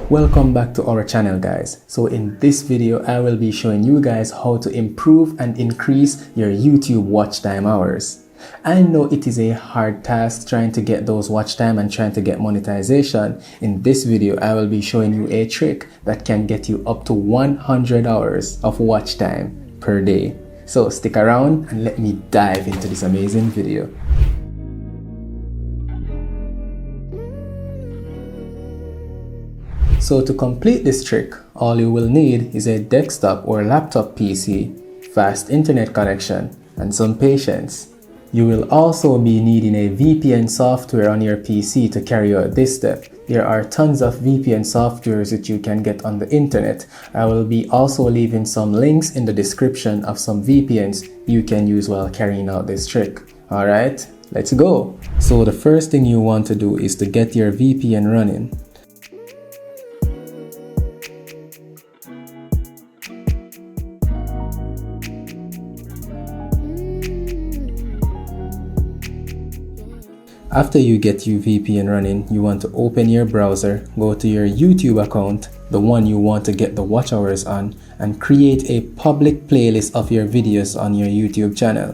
Welcome back to our channel, guys. So in this video I will be showing you guys how to improve and increase your YouTube watch time hours. I know it is a hard task trying to get those watch time and trying to get monetization. In this video I will be showing you a trick that can get you up to 100 hours of watch time per day. So stick around and let me dive into this amazing video. So to complete this trick, all you will need is a desktop or laptop PC, fast internet connection, and some patience. You will also be needing a VPN software on your PC to carry out this step. There are tons of VPN softwares that you can get on the internet. I will be also leaving some links in the description of some VPNs you can use while carrying out this trick. Alright, let's go! So the first thing you want to do is to get your VPN running. After you get your VPN running, you want to open your browser, go to your YouTube account, the one you want to get the watch hours on, and create a public playlist of your videos on your YouTube channel.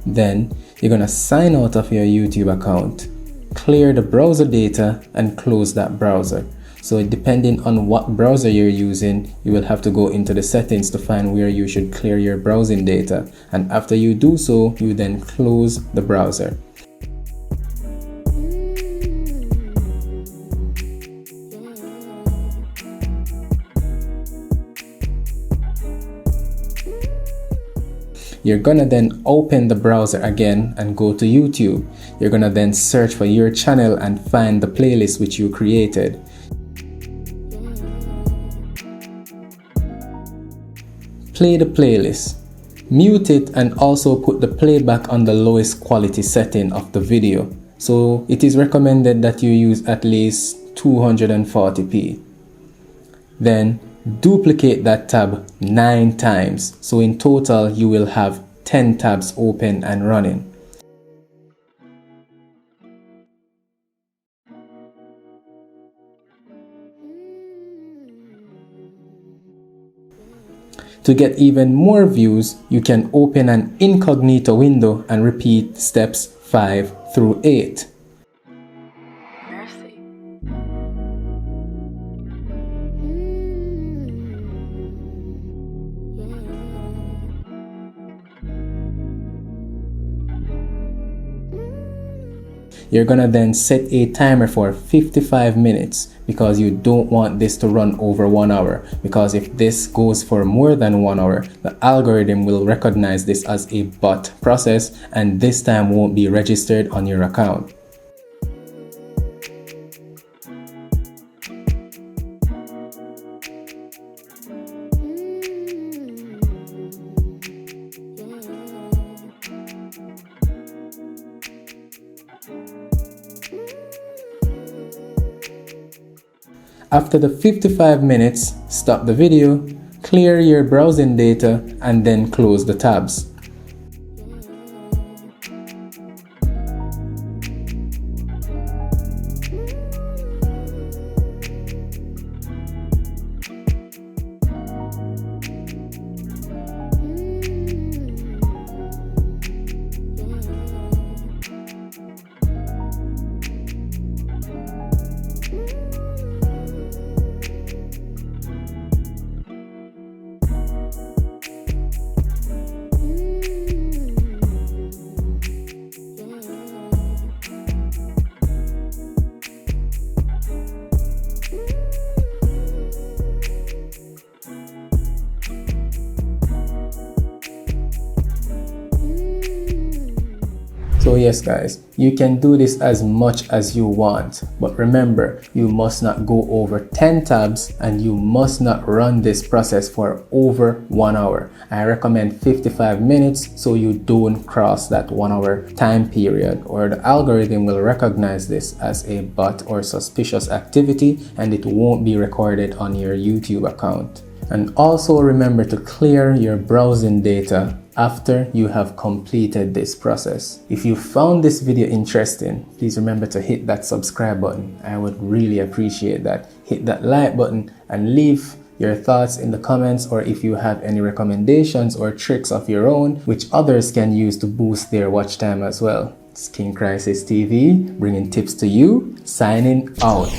Then you're gonna sign out of your YouTube account, clear the browser data, and close that browser. So depending on what browser you're using, you will have to go into the settings to find where you should clear your browsing data. And after you do so, you then close the browser. You're gonna then open the browser again and go to YouTube. You're gonna then search for your channel and find the playlist which you created. Play the playlist, mute it, and also put the playback on the lowest quality setting of the video. So it is recommended that you use at least 240p. Then duplicate that tab 9 times, so in total you will have 10 tabs open and running. To get even more views, you can open an incognito window and repeat steps 5 through 8. You're gonna then set a timer for 55 minutes because you don't want this to run over 1 hour, because if this goes for more than 1 hour, the algorithm will recognize this as a bot process and this time won't be registered on your account. After the 55 minutes, stop the video, clear your browsing data, and then close the tabs. So yes guys, you can do this as much as you want, but remember, you must not go over 10 tabs and you must not run this process for over 1 hour. I recommend 55 minutes so you don't cross that 1 hour time period, or the algorithm will recognize this as a bot or suspicious activity and it won't be recorded on your YouTube account. And also remember to clear your browsing data after you have completed this process. If you found this video interesting, please remember to hit that subscribe button. I would really appreciate that. Hit that like button and leave your thoughts in the comments, or if you have any recommendations or tricks of your own which others can use to boost their watch time as well. It's King Crisis TV, bringing tips to you, signing out.